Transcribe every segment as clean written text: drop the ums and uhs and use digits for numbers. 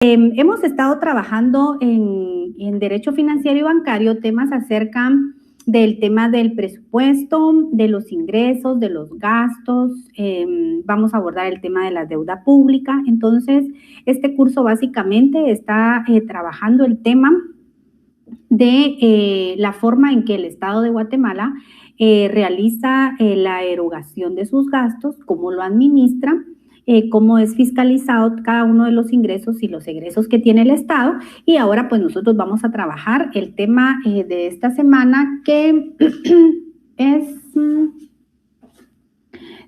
Hemos estado trabajando en derecho financiero y bancario temas acerca del tema del presupuesto, de los ingresos, de los gastos. Vamos a abordar el tema de la deuda pública. Entonces, este curso básicamente está trabajando el tema de la forma en que el Estado de Guatemala realiza la erogación de sus gastos, cómo lo administra, cómo es fiscalizado cada uno de los ingresos y los egresos que tiene el Estado. Y ahora pues nosotros vamos a trabajar el tema de esta semana que es,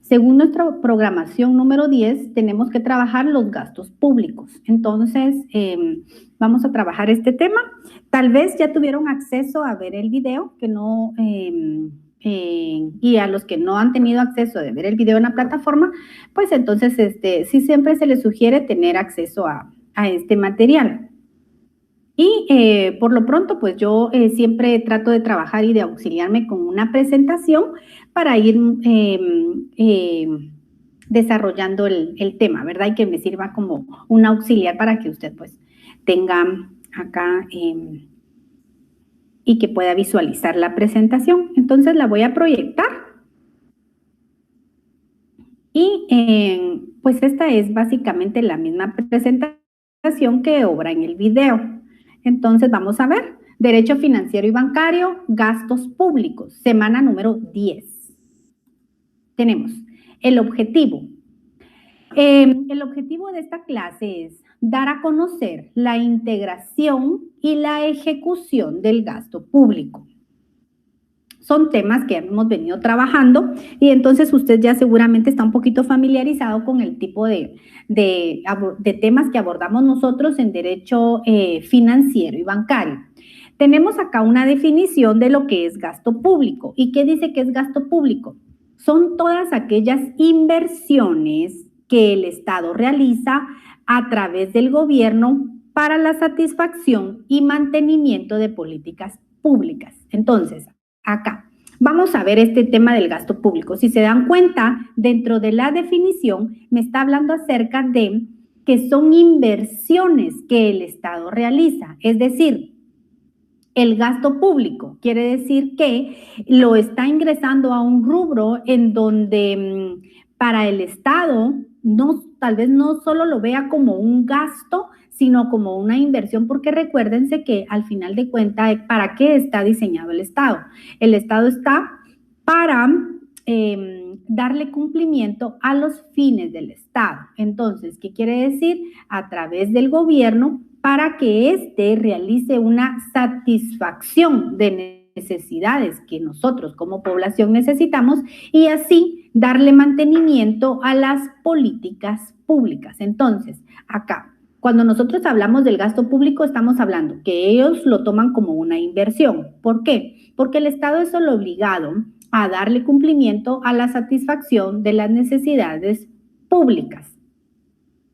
según nuestra programación número 10, tenemos que trabajar los gastos públicos. Entonces, vamos a trabajar este tema. Tal vez ya tuvieron acceso a ver el video, que no... y a los que no han tenido acceso de ver el video en la plataforma, pues entonces sí siempre se les sugiere tener acceso a este material. Y por lo pronto, pues yo siempre trato de trabajar y de auxiliarme con una presentación para ir desarrollando el tema, ¿verdad? Y que me sirva como un auxiliar para que usted pues tenga acá y que pueda visualizar la presentación. Entonces la voy a proyectar. Y pues esta es básicamente la misma presentación que obra en el video. Entonces vamos a ver, derecho financiero y bancario, gastos públicos, semana número 10. Tenemos el objetivo. El objetivo de esta clase es dar a conocer la integración y la ejecución del gasto público. Son temas que hemos venido trabajando y entonces usted ya seguramente está un poquito familiarizado con el tipo de temas que abordamos nosotros en derecho financiero y bancario. Tenemos acá una definición de lo que es gasto público. ¿Y qué dice que es gasto público? Son todas aquellas inversiones que el Estado realiza a través del gobierno para la satisfacción y mantenimiento de políticas públicas. Entonces, acá vamos a ver este tema del gasto público. Si se dan cuenta, dentro de la definición me está hablando acerca de que son inversiones que el Estado realiza, es decir, el gasto público quiere decir que lo está ingresando a un rubro en donde para el Estado tal vez no solo lo vea como un gasto, sino como una inversión, porque recuérdense que al final de cuentas, ¿para qué está diseñado el Estado? El Estado está para darle cumplimiento a los fines del Estado. Entonces, ¿qué quiere decir? A través del gobierno, para que éste realice una satisfacción de necesidades que nosotros como población necesitamos y así darle mantenimiento a las políticas públicas. Entonces, acá, cuando nosotros hablamos del gasto público, estamos hablando que ellos lo toman como una inversión. ¿Por qué? Porque el Estado es solo obligado a darle cumplimiento a la satisfacción de las necesidades públicas,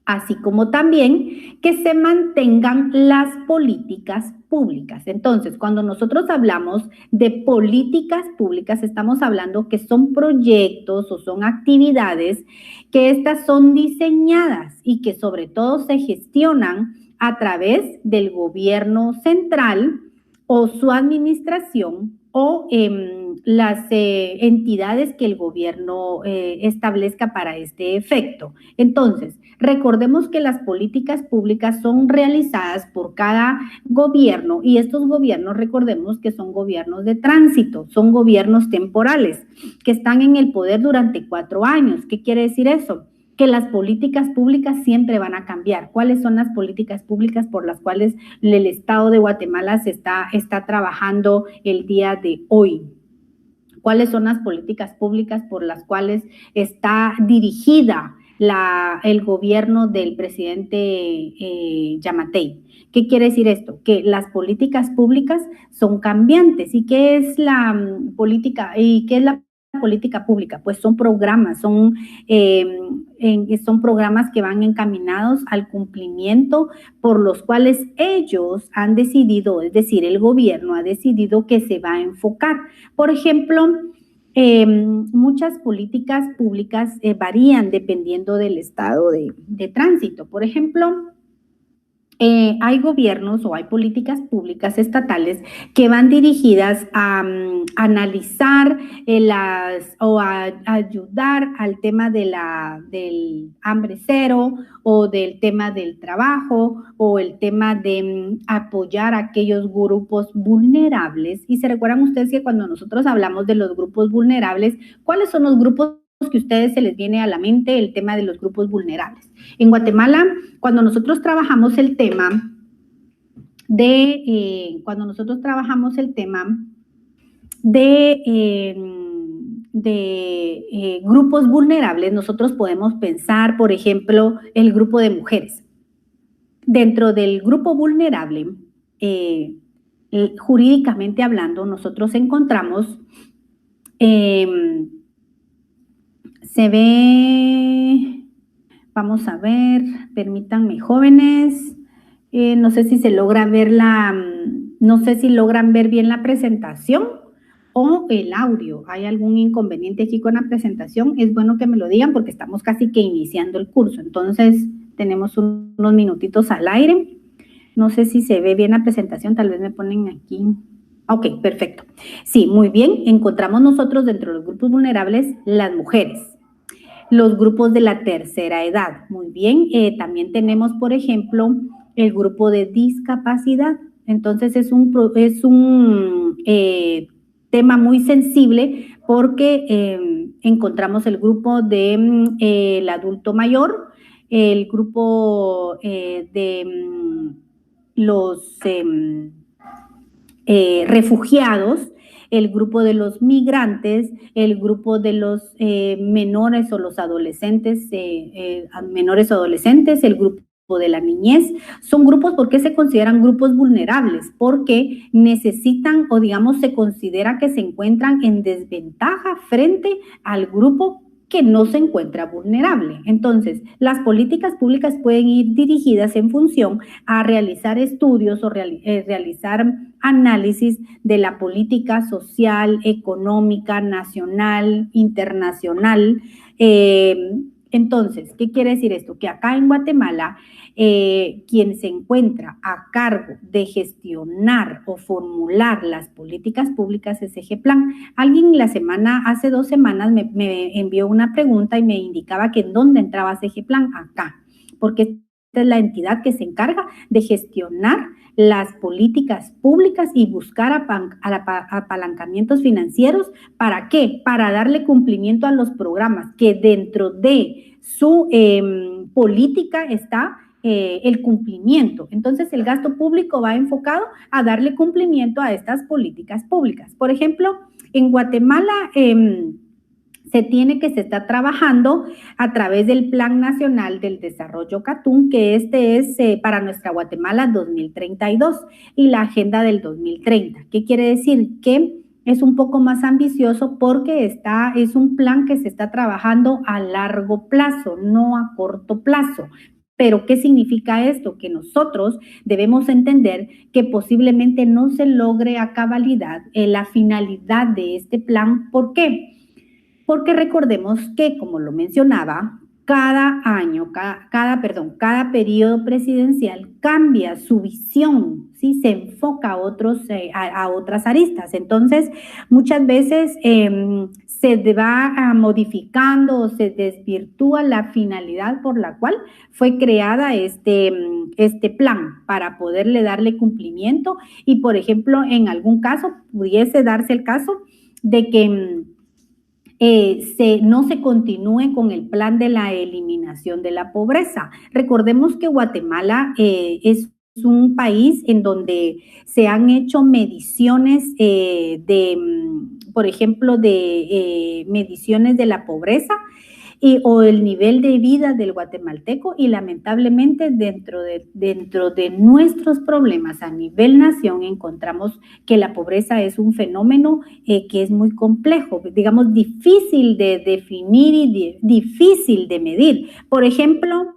así como también que se mantengan las políticas públicas. Entonces, cuando nosotros hablamos de políticas públicas, estamos hablando que son proyectos o son actividades que estas son diseñadas y que sobre todo se gestionan a través del gobierno central o su administración o las entidades que el gobierno establezca para este efecto. Entonces, recordemos que las políticas públicas son realizadas por cada gobierno y estos gobiernos, recordemos que son gobiernos de tránsito, son gobiernos temporales que están en el poder durante 4 años. ¿Qué quiere decir eso? Que las políticas públicas siempre van a cambiar. ¿Cuáles son las políticas públicas por las cuales el Estado de Guatemala se está trabajando el día de hoy? ¿Cuáles son las políticas públicas por las cuales está dirigida el gobierno del presidente Yamatei? ¿Qué quiere decir esto? Que las políticas públicas son cambiantes. ¿Y qué es la política? ¿Y qué es la política pública? Pues son programas, son programas que van encaminados al cumplimiento por los cuales ellos han decidido, es decir, el gobierno ha decidido que se va a enfocar. Por ejemplo, muchas políticas públicas varían dependiendo del estado de tránsito. Por ejemplo, hay gobiernos o hay políticas públicas estatales que van dirigidas a analizar o a ayudar al tema del hambre cero o del tema del trabajo o el tema de apoyar a aquellos grupos vulnerables. Y se recuerdan ustedes que cuando nosotros hablamos de los grupos vulnerables, ¿cuáles son los grupos que a ustedes se les viene a la mente el tema de los grupos vulnerables? En Guatemala, cuando nosotros trabajamos el tema de grupos vulnerables, nosotros podemos pensar, por ejemplo, el grupo de mujeres. Dentro del grupo vulnerable, jurídicamente hablando, nosotros encontramos, se ve, vamos a ver, permítanme, jóvenes, no sé si se logra ver no sé si logran ver bien la presentación o el audio. ¿Hay algún inconveniente aquí con la presentación? Es bueno que me lo digan porque estamos casi que iniciando el curso. Entonces, tenemos unos minutitos al aire. No sé si se ve bien la presentación, tal vez me ponen aquí. Ok, perfecto. Sí, muy bien. Encontramos nosotros dentro de los grupos vulnerables las mujeres, los grupos de la tercera edad. Muy bien. También tenemos, por ejemplo, el grupo de discapacidad. Entonces, es un tema muy sensible porque encontramos el grupo de el adulto mayor, el grupo de los refugiados, el grupo de los migrantes, el grupo de los menores o los adolescentes, el grupo de la niñez. Son grupos, ¿por qué se consideran grupos vulnerables? Porque necesitan o digamos se considera que se encuentran en desventaja frente al grupo que no se encuentra vulnerable. Entonces, las políticas públicas pueden ir dirigidas en función a realizar estudios o realizar análisis de la política social, económica, nacional, internacional. Entonces, ¿qué quiere decir esto? Que acá en Guatemala, quien se encuentra a cargo de gestionar o formular las políticas públicas es Egeplan. Alguien hace 2 semanas me envió una pregunta y me indicaba que en dónde entraba Egeplan, acá, porque esta es la entidad que se encarga de gestionar las políticas públicas y buscar apalancamientos financieros. ¿Para qué? Para darle cumplimiento a los programas que dentro de su política está el cumplimiento. Entonces, el gasto público va enfocado a darle cumplimiento a estas políticas públicas. Por ejemplo, en Guatemala se está trabajando a través del Plan Nacional del Desarrollo CATUM, que este es para nuestra Guatemala 2032 y la Agenda del 2030. ¿Qué quiere decir? Que es un poco más ambicioso porque es un plan que se está trabajando a largo plazo, no a corto plazo. Pero, ¿qué significa esto? Que nosotros debemos entender que posiblemente no se logre a cabalidad la finalidad de este plan. ¿Por qué? Porque recordemos que, como lo mencionaba, cada periodo presidencial cambia su visión, ¿sí? Se enfoca a otras aristas. Entonces, muchas veces se va modificando o se desvirtúa la finalidad por la cual fue creada este plan para poderle darle cumplimiento y, por ejemplo, en algún caso pudiese darse el caso de que no se continúe con el plan de la eliminación de la pobreza. Recordemos que Guatemala es un país en donde se han hecho mediciones por ejemplo, de mediciones de la pobreza o el nivel de vida del guatemalteco y lamentablemente dentro de nuestros problemas a nivel nación encontramos que la pobreza es un fenómeno que es muy complejo, digamos difícil de definir y difícil de medir. Por ejemplo,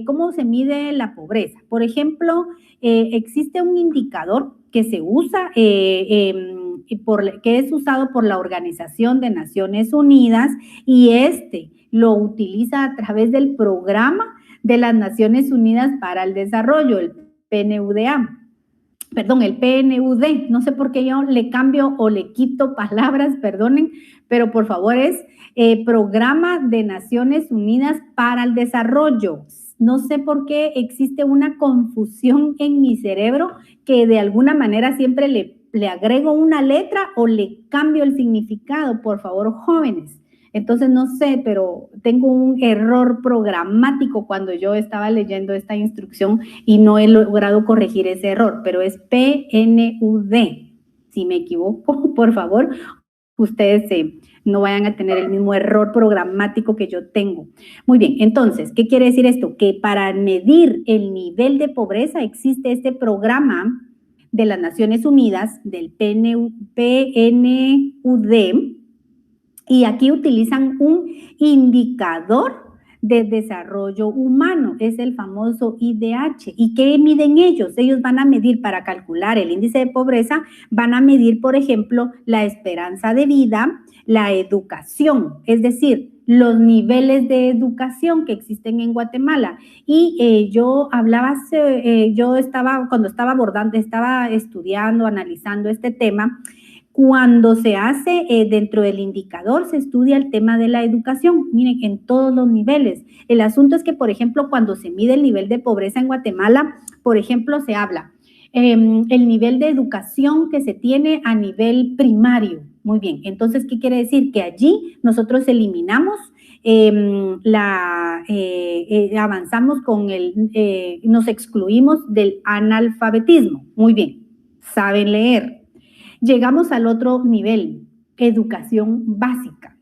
¿cómo se mide la pobreza? Por ejemplo, existe un indicador que se usa que es usado por la Organización de Naciones Unidas y lo utiliza a través del programa de las Naciones Unidas para el Desarrollo, el PNUDA. Perdón, el PNUD, no sé por qué yo le cambio o le quito palabras, perdonen, pero por favor es Programa de Naciones Unidas para el Desarrollo. No sé por qué existe una confusión en mi cerebro que de alguna manera siempre le agrego una letra o le cambio el significado, por favor, jóvenes. Entonces, no sé, pero tengo un error programático cuando yo estaba leyendo esta instrucción y no he logrado corregir ese error, pero es PNUD. Si me equivoco, por favor, ustedes no vayan a tener el mismo error programático que yo tengo. Muy bien, entonces, ¿qué quiere decir esto? Que para medir el nivel de pobreza existe este programa de las Naciones Unidas, del PNUD, y aquí utilizan un indicador de desarrollo humano, es el famoso IDH. ¿Y qué miden ellos? Ellos van a medir, para calcular el índice de pobreza, van a medir, por ejemplo, la esperanza de vida, la educación, es decir, los niveles de educación que existen en Guatemala. Y yo hablaba, cuando estaba estudiando, analizando este tema. Cuando se hace dentro del indicador, se estudia el tema de la educación, miren, en todos los niveles. El asunto es que, por ejemplo, cuando se mide el nivel de pobreza en Guatemala, por ejemplo, se habla el nivel de educación que se tiene a nivel primario. Muy bien, entonces, ¿qué quiere decir? Que allí nosotros eliminamos avanzamos nos excluimos del analfabetismo. Muy bien, saben leer. Llegamos al otro nivel, educación básica.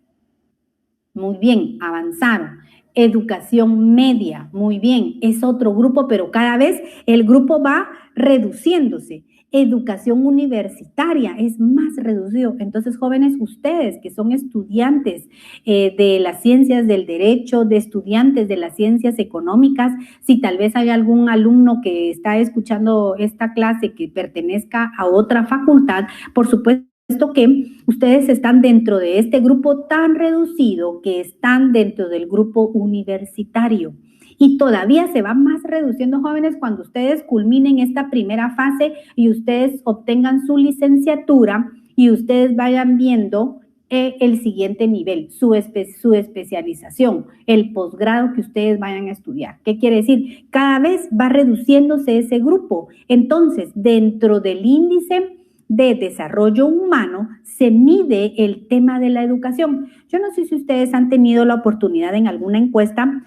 Muy bien, avanzaron. Educación media, muy bien, es otro grupo, pero cada vez el grupo va reduciéndose. Educación universitaria es más reducido. Entonces, jóvenes, ustedes que son estudiantes de las ciencias del derecho, de estudiantes de las ciencias económicas, si tal vez hay algún alumno que está escuchando esta clase que pertenezca a otra facultad, por supuesto que ustedes están dentro de este grupo tan reducido que están dentro del grupo universitario. Y todavía se va más reduciendo, jóvenes, cuando ustedes culminen esta primera fase y ustedes obtengan su licenciatura y ustedes vayan viendo el siguiente nivel, su especialización, el posgrado que ustedes vayan a estudiar. ¿Qué quiere decir? Cada vez va reduciéndose ese grupo. Entonces, dentro del índice de desarrollo humano se mide el tema de la educación. Yo no sé si ustedes han tenido la oportunidad en alguna encuesta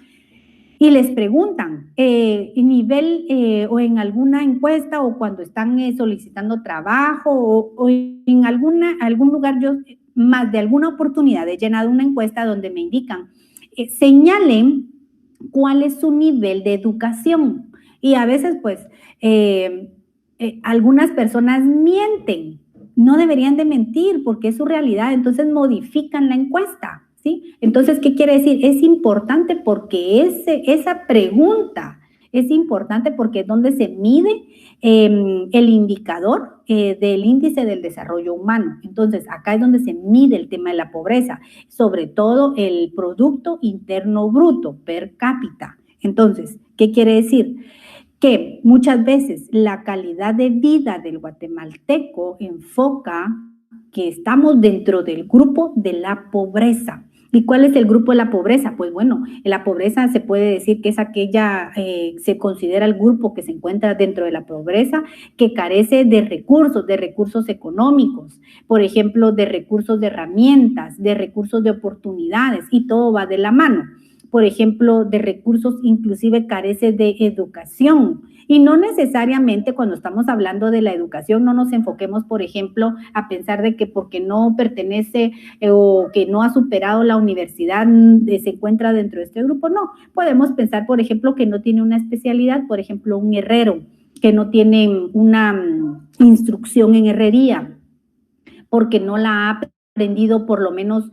y les preguntan nivel o en alguna encuesta o cuando están solicitando trabajo o en algún lugar, yo más de alguna oportunidad he llenado una encuesta donde me indican, señalen cuál es su nivel de educación. Y a veces pues algunas personas mienten, no deberían de mentir porque es su realidad, entonces modifican la encuesta. ¿Sí? Entonces, ¿qué quiere decir? Es importante porque esa pregunta es importante porque es donde se mide el indicador del índice del desarrollo humano. Entonces, acá es donde se mide el tema de la pobreza, sobre todo el Producto Interno Bruto per cápita. Entonces, ¿qué quiere decir? Que muchas veces la calidad de vida del guatemalteco enfoca que estamos dentro del grupo de la pobreza. ¿Y cuál es el grupo de la pobreza? Pues bueno, la pobreza se puede decir que es se considera el grupo que se encuentra dentro de la pobreza que carece de recursos económicos, por ejemplo, de recursos de herramientas, de recursos de oportunidades, y todo va de la mano. Por ejemplo, de recursos, inclusive carece de educación. Y no necesariamente cuando estamos hablando de la educación no nos enfoquemos, por ejemplo, a pensar de que porque no pertenece o que no ha superado la universidad se encuentra dentro de este grupo. No, podemos pensar, por ejemplo, que no tiene una especialidad, por ejemplo, un herrero, que no tiene una instrucción en herrería, porque no la ha aprendido por lo menos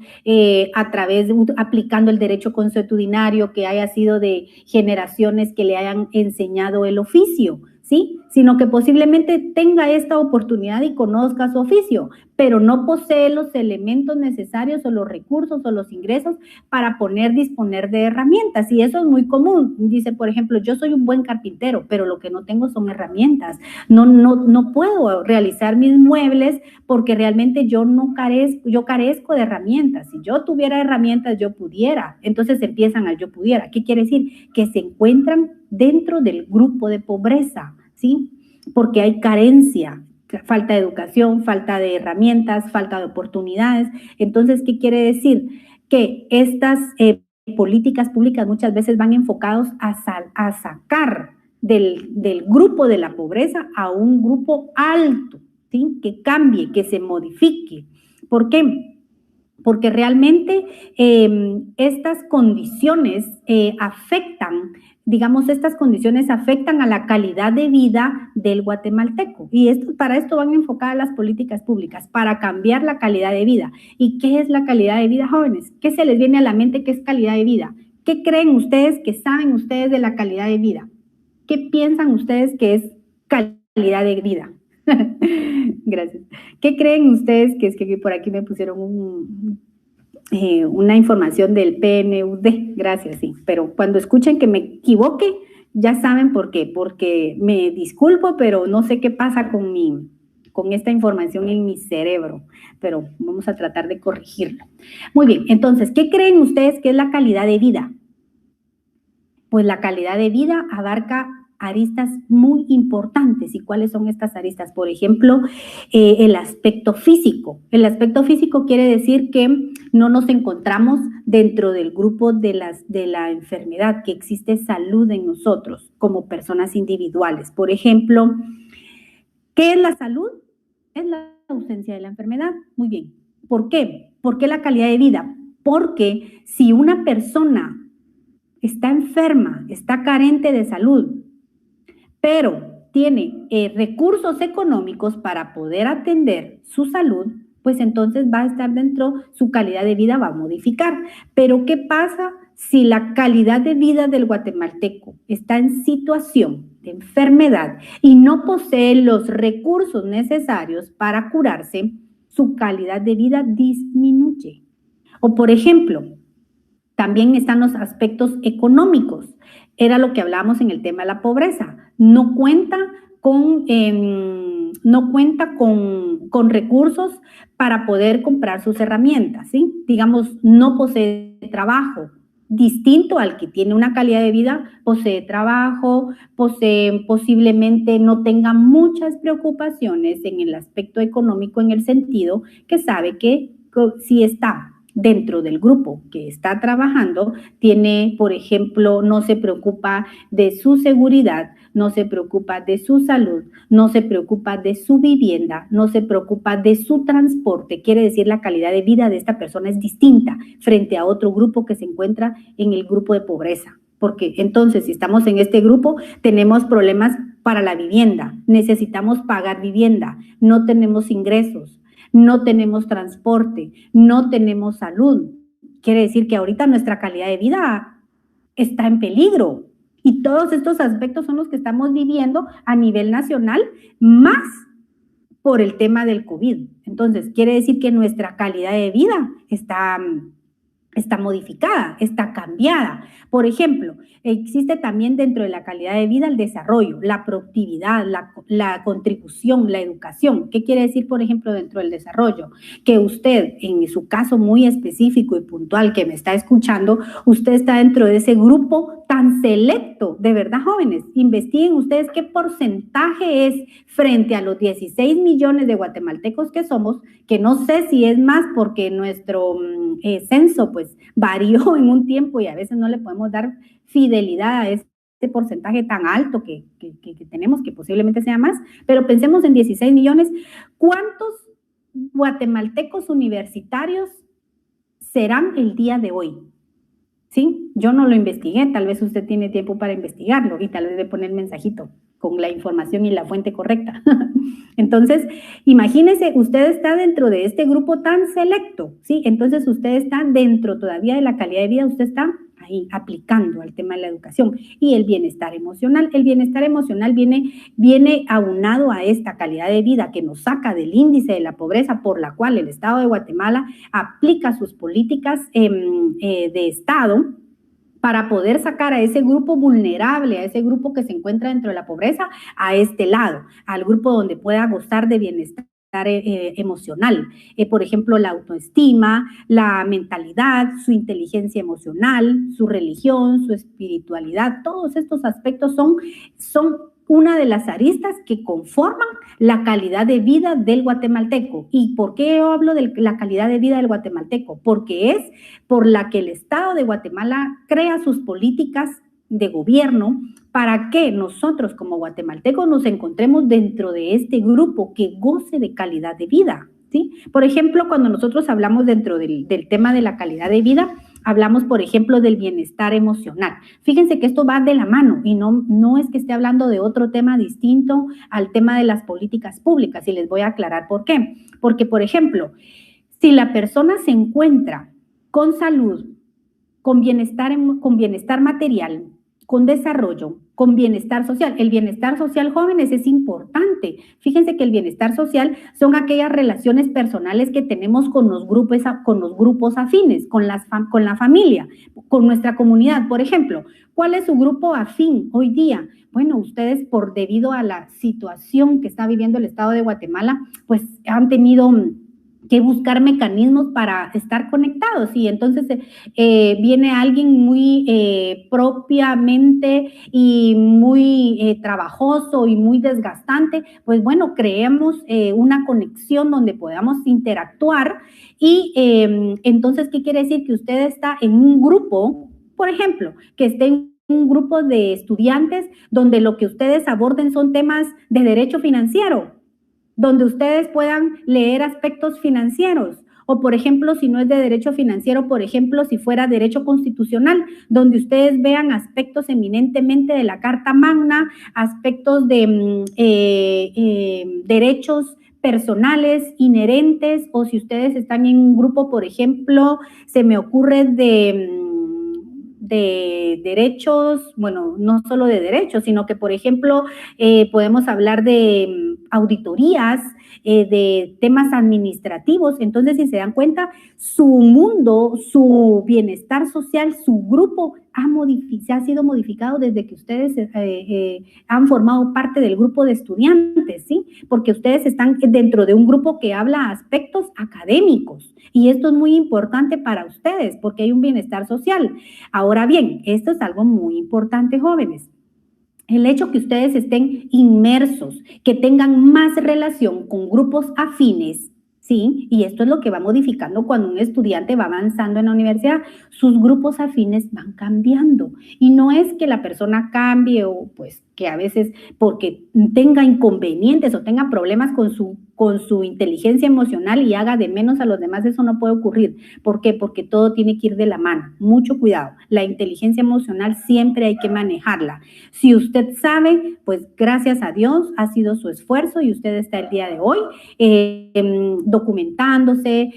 a través de aplicando el derecho consuetudinario, que haya sido de generaciones que le hayan enseñado el oficio, ¿sí? Sino que posiblemente tenga esta oportunidad y conozca su oficio, pero no posee los elementos necesarios o los recursos o los ingresos para disponer de herramientas. Y eso es muy común. Dice, por ejemplo, yo soy un buen carpintero, pero lo que no tengo son herramientas. No puedo realizar mis muebles porque realmente yo carezco de herramientas. Si yo tuviera herramientas, yo pudiera. Entonces empiezan al yo pudiera. ¿Qué quiere decir? Que se encuentran dentro del grupo de pobreza, ¿sí? Porque hay carencia, falta de educación, falta de herramientas, falta de oportunidades. Entonces, ¿qué quiere decir? Que estas políticas públicas muchas veces van enfocados a sacar del grupo de la pobreza a un grupo alto, ¿sí? Que cambie, que se modifique. ¿Por qué? Porque realmente estas condiciones afectan a la calidad de vida del guatemalteco. Y para esto van enfocadas las políticas públicas, para cambiar la calidad de vida. ¿Y qué es la calidad de vida, jóvenes? ¿Qué se les viene a la mente que es calidad de vida? ¿Qué creen ustedes que saben ustedes de la calidad de vida? ¿Qué piensan ustedes que es calidad de vida? Gracias. ¿Qué creen ustedes que es que por aquí me pusieron una información del PNUD? Gracias, sí. Pero cuando escuchen que me equivoque, ya saben por qué. Porque me disculpo, pero no sé qué pasa con esta información en mi cerebro. Pero vamos a tratar de corregirlo. Muy bien, entonces, ¿qué creen ustedes que es la calidad de vida? Pues la calidad de vida abarca aristas muy importantes. ¿Y cuáles son estas aristas? Por ejemplo, el aspecto físico. El aspecto físico quiere decir que no nos encontramos dentro del grupo de la enfermedad, que existe salud en nosotros como personas individuales. Por ejemplo, ¿qué es la salud? Es la ausencia de la enfermedad. Muy bien. ¿Por qué? ¿Por qué la calidad de vida? Porque si una persona está enferma, está carente de salud, pero tiene recursos económicos para poder atender su salud, pues entonces va a estar su calidad de vida va a modificar. Pero ¿qué pasa si la calidad de vida del guatemalteco está en situación de enfermedad y no posee los recursos necesarios para curarse? Su calidad de vida disminuye. O por ejemplo, también están los aspectos económicos. Era lo que hablábamos en el tema de la pobreza. No cuenta con recursos para poder comprar sus herramientas, ¿sí? Digamos, no posee trabajo. Distinto al que tiene una calidad de vida, posee trabajo, posiblemente no tenga muchas preocupaciones en el aspecto económico, en el sentido que sabe que si está dentro del grupo que está trabajando, tiene, por ejemplo, no se preocupa de su seguridad, no se preocupa de su salud, no se preocupa de su vivienda, no se preocupa de su transporte. Quiere decir, la calidad de vida de esta persona es distinta frente a otro grupo que se encuentra en el grupo de pobreza. Porque entonces, si estamos en este grupo, tenemos problemas para la vivienda, necesitamos pagar vivienda, no tenemos ingresos, no tenemos transporte, no tenemos salud. Quiere decir que ahorita nuestra calidad de vida está en peligro. Y todos estos aspectos son los que estamos viviendo a nivel nacional, más por el tema del COVID. Entonces, quiere decir que nuestra calidad de vida está modificada, está cambiada. Por ejemplo, existe también dentro de la calidad de vida el desarrollo, la productividad, la contribución, la educación. ¿Qué quiere decir, por ejemplo, dentro del desarrollo? Que usted, en su caso muy específico y puntual que me está escuchando, usted está dentro de ese grupo tan selecto. De verdad, jóvenes, investiguen ustedes qué porcentaje es frente a los 16 millones de guatemaltecos que somos, que no sé si es más porque nuestro censo pues varió en un tiempo y a veces no le podemos dar fidelidad a este porcentaje tan alto que tenemos, que posiblemente sea más, pero pensemos en 16 millones. ¿Cuántos guatemaltecos universitarios serán el día de hoy? ¿Sí? Yo no lo investigué, tal vez usted tiene tiempo para investigarlo y tal vez le pone el mensajito con la información y la fuente correcta. Entonces, imagínese, usted está dentro de este grupo tan selecto, ¿sí? Entonces, usted está dentro todavía de la calidad de vida, usted está ahí aplicando al tema de la educación. Y el bienestar emocional viene aunado a esta calidad de vida que nos saca del índice de la pobreza, por la cual el Estado de Guatemala aplica sus políticas de Estado para poder sacar a ese grupo vulnerable, a ese grupo que se encuentra dentro de la pobreza, a este lado, al grupo donde pueda gozar de bienestar emocional. Por ejemplo, la autoestima, la mentalidad, su inteligencia emocional, su religión, su espiritualidad, todos estos aspectos son una de las aristas que conforman la calidad de vida del guatemalteco. ¿Y por qué yo hablo de la calidad de vida del guatemalteco? Porque es por la que el Estado de Guatemala crea sus políticas de gobierno para que nosotros como guatemaltecos nos encontremos dentro de este grupo que goce de calidad de vida, ¿sí? Por ejemplo, cuando nosotros hablamos dentro del tema de la calidad de vida, hablamos, por ejemplo, del bienestar emocional. Fíjense que esto va de la mano y no es que esté hablando de otro tema distinto al tema de las políticas públicas, y les voy a aclarar por qué. Porque, por ejemplo, si la persona se encuentra con salud, con bienestar material, con desarrollo, con bienestar social. El bienestar social, jóvenes, es importante. Fíjense que el bienestar social son aquellas relaciones personales que tenemos con los grupos afines, con la familia, con nuestra comunidad. Por ejemplo, ¿cuál es su grupo afín hoy día? Bueno, ustedes, debido a la situación que está viviendo el Estado de Guatemala, pues han tenido que buscar mecanismos para estar conectados, y entonces viene alguien muy propiamente y muy trabajoso y muy desgastante, pues bueno, creemos una conexión donde podamos interactuar y entonces, ¿qué quiere decir? Que usted está en un grupo, por ejemplo, que esté en un grupo de estudiantes donde lo que ustedes aborden son temas de derecho financiero, donde ustedes puedan leer aspectos financieros, o por ejemplo, si no es de derecho financiero, por ejemplo, si fuera derecho constitucional, donde ustedes vean aspectos eminentemente de la Carta Magna, aspectos de derechos personales inherentes, o si ustedes están en un grupo, por ejemplo, se me ocurre de derechos, bueno, no solo de derechos, sino que, por ejemplo, podemos hablar de auditorías, de temas administrativos. Entonces, si se dan cuenta, su mundo, su bienestar social, su grupo se ha sido modificado desde que ustedes han formado parte del grupo de estudiantes, ¿sí? Porque ustedes están dentro de un grupo que habla aspectos académicos, y esto es muy importante para ustedes porque hay un bienestar social. Ahora bien, esto es algo muy importante, jóvenes. El hecho que ustedes estén inmersos, que tengan más relación con grupos afines, ¿sí? Y esto es lo que va modificando cuando un estudiante va avanzando en la universidad. Sus grupos afines van cambiando. Y no es que la persona cambie, o pues que a veces porque tenga inconvenientes o tenga problemas con su inteligencia emocional y haga de menos a los demás. Eso no puede ocurrir. ¿Por qué? Porque todo tiene que ir de la mano. Mucho cuidado. La inteligencia emocional siempre hay que manejarla. Si usted sabe, pues gracias a Dios ha sido su esfuerzo y usted está el día de hoy documentándose,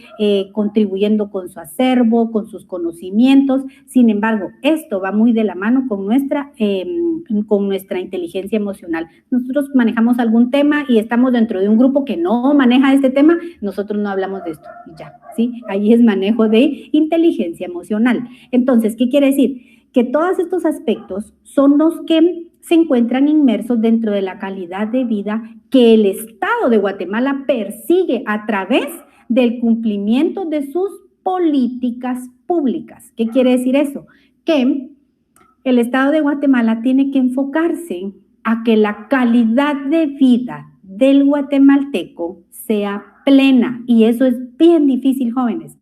contribuyendo con su acervo, con sus conocimientos. Sin embargo, esto va muy de la mano con nuestra inteligencia emocional. Nosotros manejamos algún tema y estamos dentro de un grupo que no maneja este tema, nosotros no hablamos de esto, ya, ¿sí? Ahí es manejo de inteligencia emocional. Entonces, ¿qué quiere decir? Que todos estos aspectos son los que se encuentran inmersos dentro de la calidad de vida que el Estado de Guatemala persigue a través del cumplimiento de sus políticas públicas. ¿Qué quiere decir eso? Que el Estado de Guatemala tiene que enfocarse a que la calidad de vida del guatemalteco sea plena, y eso es bien difícil, jóvenes.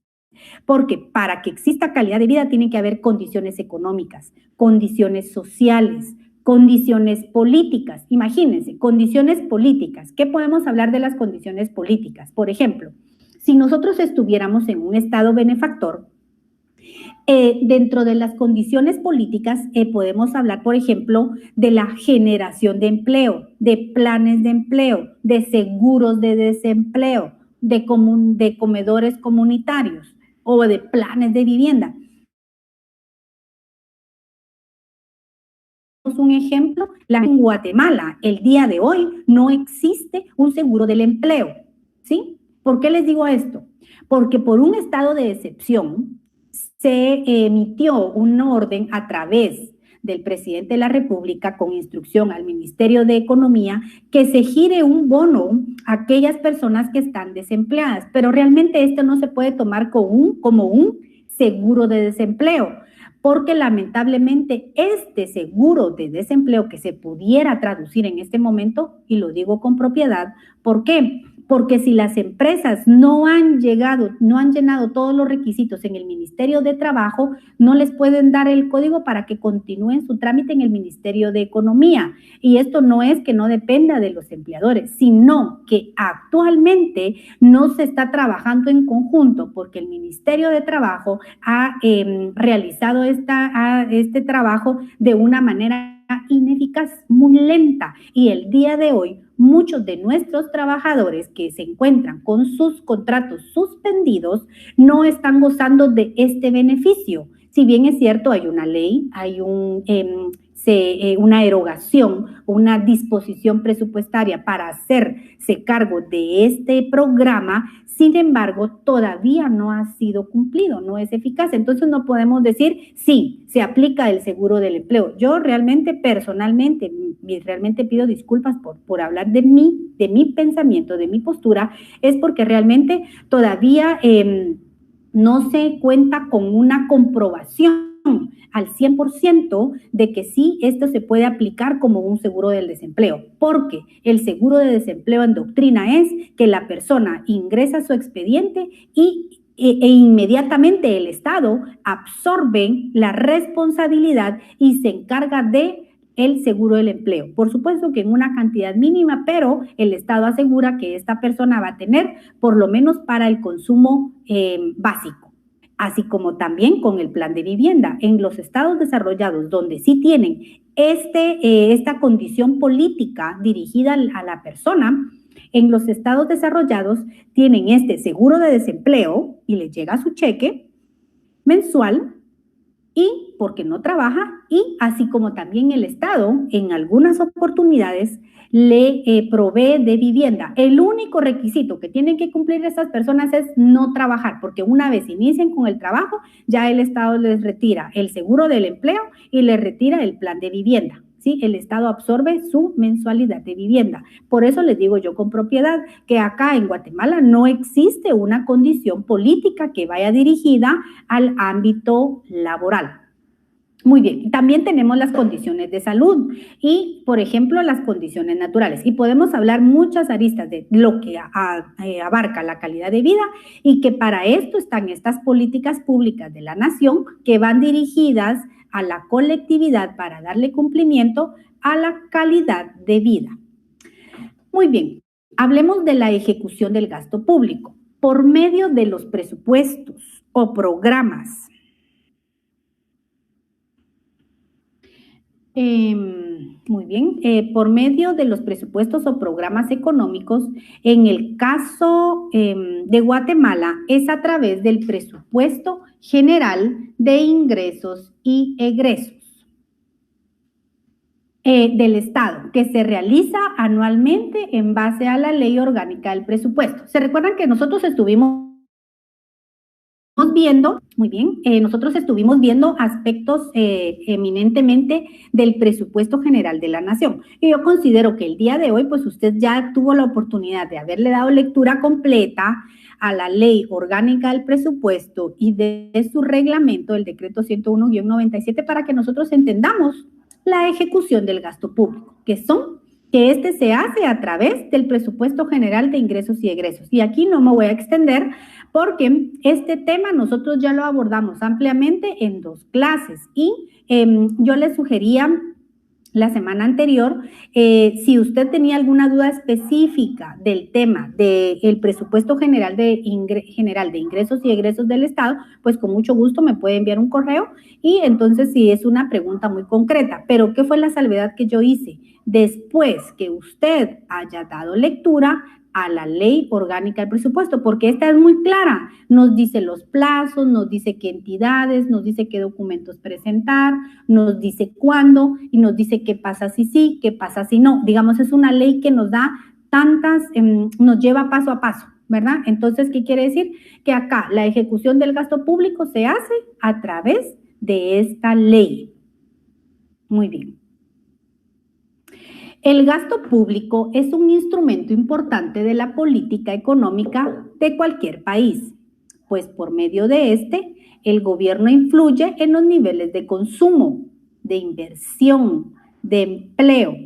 Porque para que exista calidad de vida tiene que haber condiciones económicas, condiciones sociales, condiciones políticas. Imagínense, condiciones políticas. ¿Qué podemos hablar de las condiciones políticas? Por ejemplo, si nosotros estuviéramos en un estado benefactor, dentro de las condiciones políticas podemos hablar, por ejemplo, de la generación de empleo, de planes de empleo, de seguros de desempleo, de comedores comunitarios o de planes de vivienda. un ejemplo, en Guatemala, el día de hoy, no existe un seguro del empleo, ¿sí? ¿Por qué les digo esto? Porque por un estado de excepción se emitió un orden a través del presidente de la República con instrucción al Ministerio de Economía que se gire un bono a aquellas personas que están desempleadas, pero realmente esto no se puede tomar como un seguro de desempleo, porque lamentablemente este seguro de desempleo que se pudiera traducir en este momento, y lo digo con propiedad, ¿por qué? Porque si las empresas no han llenado todos los requisitos en el Ministerio de Trabajo, no les pueden dar el código para que continúen su trámite en el Ministerio de Economía. Y esto no es que no dependa de los empleadores, sino que actualmente no se está trabajando en conjunto porque el Ministerio de Trabajo ha realizado este trabajo de una manera ineficaz, muy lenta, y el día de hoy muchos de nuestros trabajadores que se encuentran con sus contratos suspendidos no están gozando de este beneficio. Si bien es cierto, hay una ley, hay una erogación, una disposición presupuestaria para hacerse cargo de este programa, sin embargo, todavía no ha sido cumplido, no es eficaz. Entonces no podemos decir, sí, se aplica el seguro del empleo. Yo realmente, personalmente, realmente pido disculpas por hablar de mi pensamiento, de mi postura, es porque realmente todavía no se cuenta con una comprobación al 100% de que sí, esto se puede aplicar como un seguro del desempleo, porque el seguro de desempleo en doctrina es que la persona ingresa su expediente e inmediatamente el Estado absorbe la responsabilidad y se encarga de el seguro del empleo. Por supuesto que en una cantidad mínima, pero el Estado asegura que esta persona va a tener por lo menos para el consumo básico. Así como también con el plan de vivienda. En los estados desarrollados donde sí tienen esta condición política dirigida a la persona, en los estados desarrollados tienen este seguro de desempleo y les llega su cheque mensual y porque no trabaja, y así como también el Estado en algunas oportunidades le provee de vivienda. El único requisito que tienen que cumplir estas personas es no trabajar, porque una vez inician con el trabajo, ya el Estado les retira el seguro del empleo y les retira el plan de vivienda. ¿Sí? El Estado absorbe su mensualidad de vivienda. Por eso les digo yo con propiedad que acá en Guatemala no existe una condición política que vaya dirigida al ámbito laboral. Muy bien, también tenemos las condiciones de salud y, por ejemplo, las condiciones naturales. Y podemos hablar muchas aristas de lo que abarca la calidad de vida, y que para esto están estas políticas públicas de la nación que van dirigidas a la colectividad para darle cumplimiento a la calidad de vida. Muy bien, hablemos de la ejecución del gasto público por medio de los presupuestos o programas. Muy bien, por medio de los presupuestos o programas económicos, en el caso de Guatemala es a través del presupuesto general de ingresos y egresos del Estado, que se realiza anualmente en base a la Ley Orgánica del Presupuesto. ¿Se recuerdan que nosotros estuvimos viendo, muy bien, nosotros estuvimos viendo aspectos eminentemente del presupuesto general de la nación? Y yo considero que el día de hoy, pues usted ya tuvo la oportunidad de haberle dado lectura completa a la Ley Orgánica del Presupuesto y de su reglamento, el decreto 101-97, para que nosotros entendamos la ejecución del gasto público, que este se hace a través del presupuesto general de ingresos y egresos. Y aquí no me voy a extender porque este tema nosotros ya lo abordamos ampliamente en 2 clases y yo les sugería la semana anterior, si usted tenía alguna duda específica del tema del presupuesto general de ingresos y egresos del Estado, pues con mucho gusto me puede enviar un correo y entonces sí es una pregunta muy concreta. Pero ¿qué fue la salvedad que yo hice? Después que usted haya dado lectura a la ley orgánica del presupuesto, porque esta es muy clara, nos dice los plazos, nos dice qué entidades, nos dice qué documentos presentar, nos dice cuándo y nos dice qué pasa si sí, qué pasa si no. Digamos, es una ley que nos da nos lleva paso a paso, ¿verdad? Entonces, ¿qué quiere decir? Que acá la ejecución del gasto público se hace a través de esta ley. Muy bien. El gasto público es un instrumento importante de la política económica de cualquier país, pues por medio de este, el gobierno influye en los niveles de consumo, de inversión, de empleo.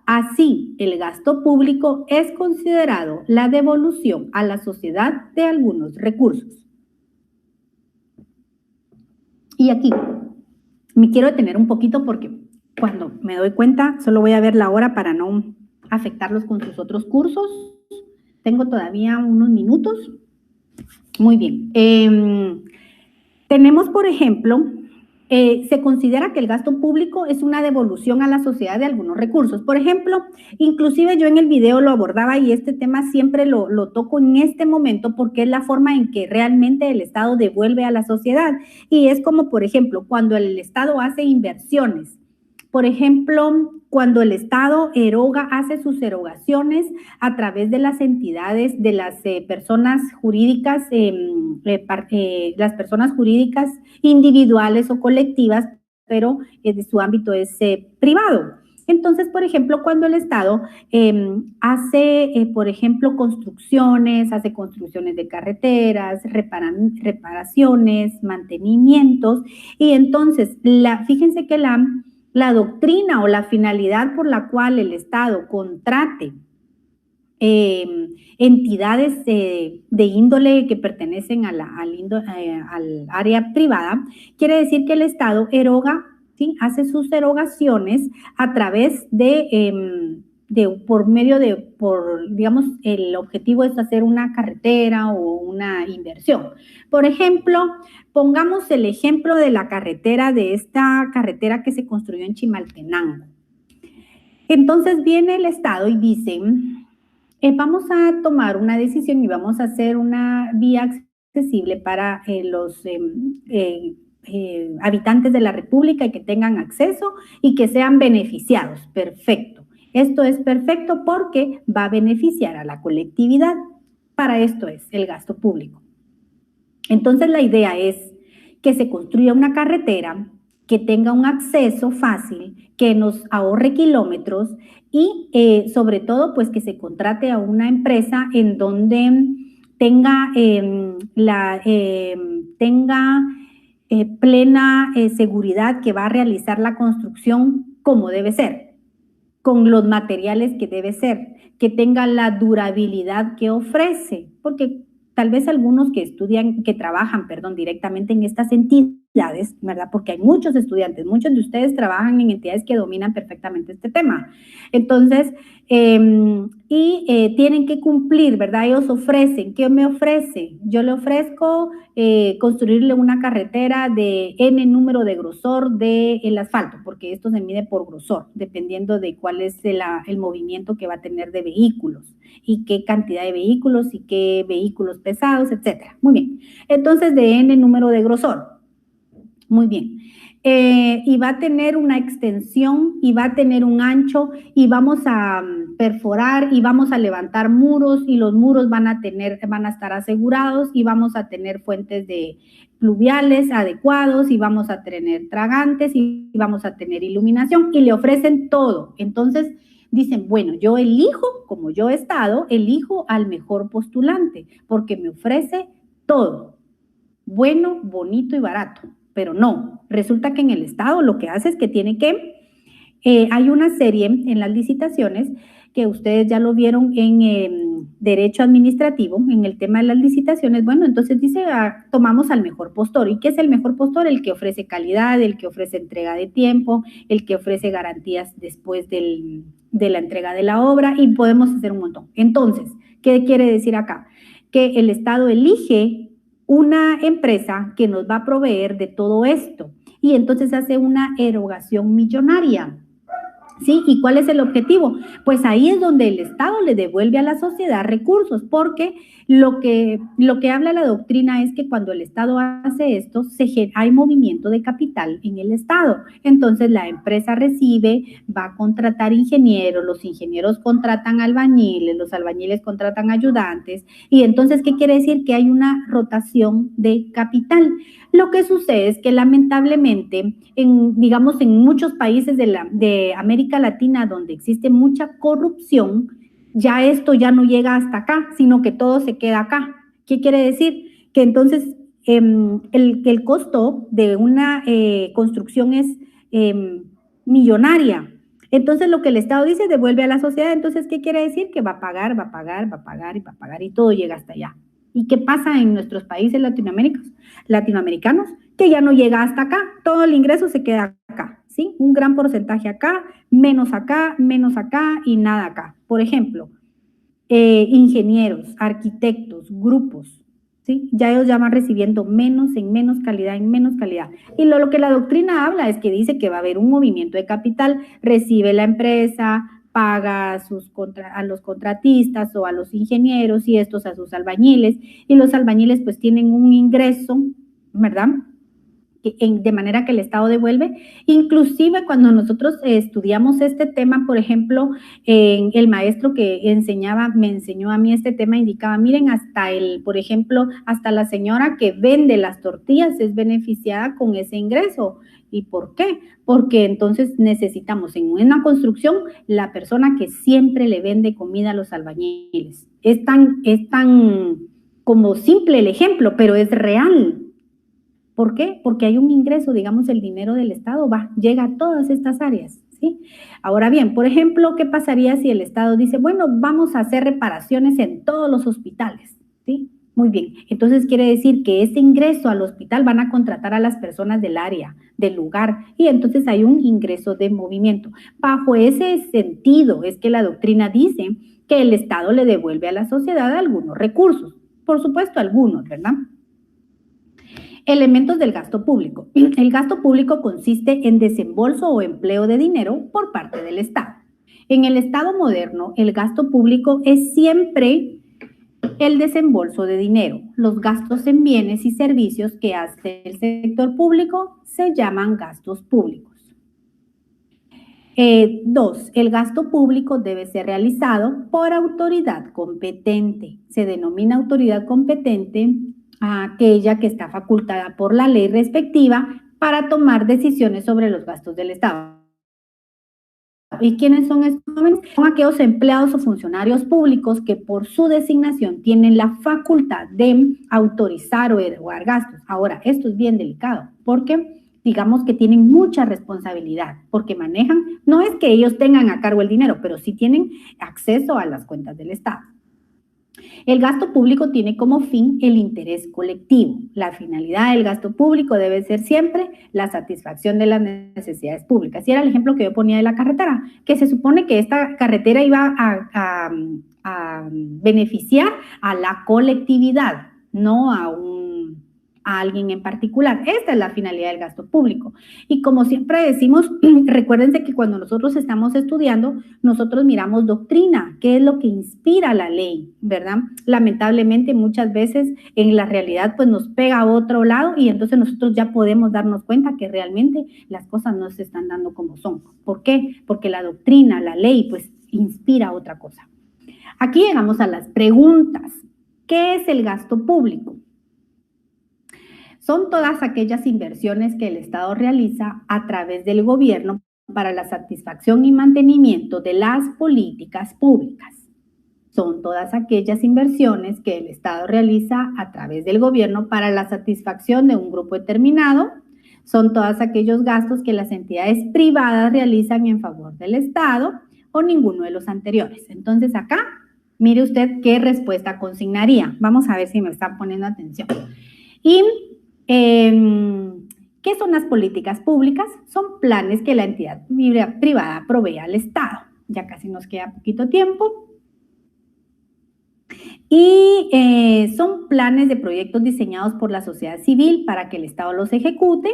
Así, el gasto público es considerado la devolución a la sociedad de algunos recursos. Y aquí me quiero detener un poquito porque cuando me doy cuenta, solo voy a ver la hora para no afectarlos con sus otros cursos. Tengo todavía unos minutos. Muy bien. Tenemos, por ejemplo, se considera que el gasto público es una devolución a la sociedad de algunos recursos. Por ejemplo, inclusive yo en el video lo abordaba y este tema siempre lo toco en este momento porque es la forma en que realmente el Estado devuelve a la sociedad. Y es como, por ejemplo, cuando el Estado hace inversiones. Por ejemplo, cuando el Estado hace sus erogaciones a través de las entidades, de las personas jurídicas, las personas jurídicas individuales o colectivas, pero su ámbito es privado. Entonces, por ejemplo, cuando el Estado hace, por ejemplo, hace construcciones de carreteras, reparaciones, mantenimientos, y entonces, fíjense que la doctrina o la finalidad por la cual el Estado contrate entidades de índole que pertenecen al área privada, quiere decir que el Estado eroga, ¿sí? Hace sus erogaciones a través digamos, el objetivo es hacer una carretera o una inversión. Por ejemplo, pongamos el ejemplo de esta carretera que se construyó en Chimaltenango. Entonces viene el Estado y dice, vamos a tomar una decisión y vamos a hacer una vía accesible para los habitantes de la República y que tengan acceso y que sean beneficiados. Perfecto. Esto es perfecto porque va a beneficiar a la colectividad. Para esto es el gasto público. Entonces, la idea es que se construya una carretera que tenga un acceso fácil, que nos ahorre kilómetros y sobre todo, pues que se contrate a una empresa en donde tenga plena seguridad que va a realizar la construcción como debe ser, con los materiales que debe ser, que tenga la durabilidad que ofrece, porque tal vez algunos que trabajan directamente en estas entidades, ¿verdad? Porque hay muchos estudiantes, muchos de ustedes trabajan en entidades que dominan perfectamente este tema. Entonces, tienen que cumplir, ¿verdad? Ellos ofrecen, ¿qué me ofrece? Yo le ofrezco construirle una carretera de N número de grosor del asfalto, porque esto se mide por grosor, dependiendo de cuál es el movimiento que va a tener de vehículos y qué cantidad de vehículos y qué vehículos pesados, etcétera. Muy bien. Entonces, de N número de grosor. Muy bien. Y va a tener una extensión y va a tener un ancho y vamos a perforar y vamos a levantar muros y los muros van a estar asegurados y vamos a tener fuentes de pluviales adecuados y vamos a tener tragantes y vamos a tener iluminación y le ofrecen todo. Entonces dicen, bueno, yo elijo, como yo he estado, elijo al mejor postulante porque me ofrece todo, bueno, bonito y barato. Pero no, resulta que en el Estado lo que hace es que hay una serie en las licitaciones que ustedes ya lo vieron en derecho administrativo, en el tema de las licitaciones. Bueno, entonces dice, tomamos al mejor postor. ¿Y qué es el mejor postor? El que ofrece calidad, el que ofrece entrega de tiempo, el que ofrece garantías después de la entrega de la obra y podemos hacer un montón. Entonces, ¿qué quiere decir acá? Que el Estado elige una empresa que nos va a proveer de todo esto y entonces hace una erogación millonaria. ¿Sí? ¿Y cuál es el objetivo? Pues ahí es donde el Estado le devuelve a la sociedad recursos, porque lo que habla la doctrina es que cuando el Estado hace esto, hay movimiento de capital en el Estado. Entonces la empresa recibe, va a contratar ingenieros, los ingenieros contratan albañiles, los albañiles contratan ayudantes, y entonces, ¿qué quiere decir? Que hay una rotación de capital. Lo que sucede es que lamentablemente, digamos, en muchos países de América Latina donde existe mucha corrupción, ya esto ya no llega hasta acá, sino que todo se queda acá. ¿Qué quiere decir? Que entonces el costo de una construcción es millonaria. Entonces lo que el Estado dice devuelve a la sociedad. Entonces, ¿qué quiere decir? Que va a pagar, va a pagar, va a pagar y va a pagar y todo llega hasta allá. ¿Y qué pasa en nuestros países latinoamericanos? Que ya no llega hasta acá, todo el ingreso se queda acá, ¿sí? Un gran porcentaje acá menos acá y nada acá. Por ejemplo, ingenieros, arquitectos, grupos, ¿sí? Ya ellos ya van recibiendo menos en menos calidad, en menos calidad. Y lo que la doctrina habla es que dice que va a haber un movimiento de capital, recibe la empresa, paga a los contratistas o a los ingenieros y estos a sus albañiles, y los albañiles pues tienen un ingreso, ¿verdad?, de manera que el Estado devuelve. Inclusive cuando nosotros estudiamos este tema, por ejemplo, el maestro que me enseñó a mí este tema, indicaba, miren, por ejemplo, hasta la señora que vende las tortillas es beneficiada con ese ingreso. ¿Y por qué? Porque entonces necesitamos en una construcción la persona que siempre le vende comida a los albañiles. Es tan como simple el ejemplo, pero es real. ¿Por qué? Porque hay un ingreso, digamos, el dinero del Estado llega a todas estas áreas, ¿sí? Ahora bien, por ejemplo, ¿qué pasaría si el Estado dice, bueno, vamos a hacer reparaciones en todos los hospitales, ¿sí? Muy bien, entonces quiere decir que ese ingreso al hospital van a contratar a las personas del área, del lugar, y entonces hay un ingreso de movimiento. Bajo ese sentido es que la doctrina dice que el Estado le devuelve a la sociedad algunos recursos, por supuesto algunos, ¿verdad? Elementos del gasto público. El gasto público consiste en desembolso o empleo de dinero por parte del Estado. En el Estado moderno, el gasto público es siempre el desembolso de dinero. Los gastos en bienes y servicios que hace el sector público se llaman gastos públicos. 2. El gasto público debe ser realizado por autoridad competente. Se denomina autoridad competente a aquella que está facultada por la ley respectiva para tomar decisiones sobre los gastos del Estado. ¿Y quiénes son estos jóvenes? Son aquellos empleados o funcionarios públicos que por su designación tienen la facultad de autorizar o erogar gastos. Ahora, esto es bien delicado porque digamos que tienen mucha responsabilidad porque manejan, no es que ellos tengan a cargo el dinero, pero sí tienen acceso a las cuentas del Estado. El gasto público tiene como fin el interés colectivo. La finalidad del gasto público debe ser siempre la satisfacción de las necesidades públicas. Y era el ejemplo que yo ponía de la carretera, que se supone que esta carretera iba a beneficiar a la colectividad, no a alguien en particular. Esta es la finalidad del gasto público. Y como siempre decimos, recuérdense que cuando nosotros estamos estudiando, nosotros miramos doctrina, qué es lo que inspira la ley, ¿verdad? Lamentablemente muchas veces en la realidad pues nos pega a otro lado y entonces nosotros ya podemos darnos cuenta que realmente las cosas no se están dando como son. ¿Por qué? Porque la doctrina, la ley pues inspira otra cosa. Aquí llegamos a las preguntas. ¿Qué es el gasto público? Son todas aquellas inversiones que el Estado realiza a través del gobierno para la satisfacción y mantenimiento de las políticas públicas. Son todas aquellas inversiones que el Estado realiza a través del gobierno para la satisfacción de un grupo determinado. Son todos aquellos gastos que las entidades privadas realizan en favor del Estado o ninguno de los anteriores. Entonces acá, mire usted qué respuesta consignaría. Vamos a ver si me están poniendo atención. Y ¿qué son las políticas públicas? Son planes que la entidad privada provee al Estado. Ya casi nos queda poquito tiempo. Y son planes de proyectos diseñados por la sociedad civil para que el Estado los ejecute.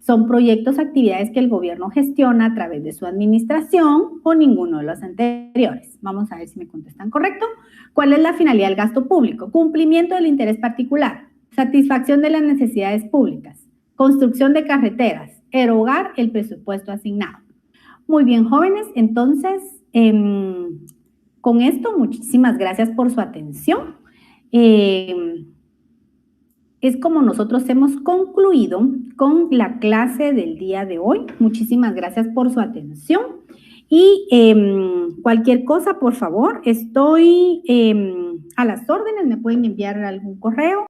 Son proyectos, actividades que el gobierno gestiona a través de su administración o ninguno de los anteriores. Vamos a ver si me contestan correcto. ¿Cuál es la finalidad del gasto público? Cumplimiento del interés particular, satisfacción de las necesidades públicas, construcción de carreteras, erogar el presupuesto asignado. Muy bien, jóvenes, entonces, con esto, muchísimas gracias por su atención. Es como nosotros hemos concluido con la clase del día de hoy. Muchísimas gracias por su atención. Y cualquier cosa, por favor, estoy a las órdenes. Me pueden enviar algún correo.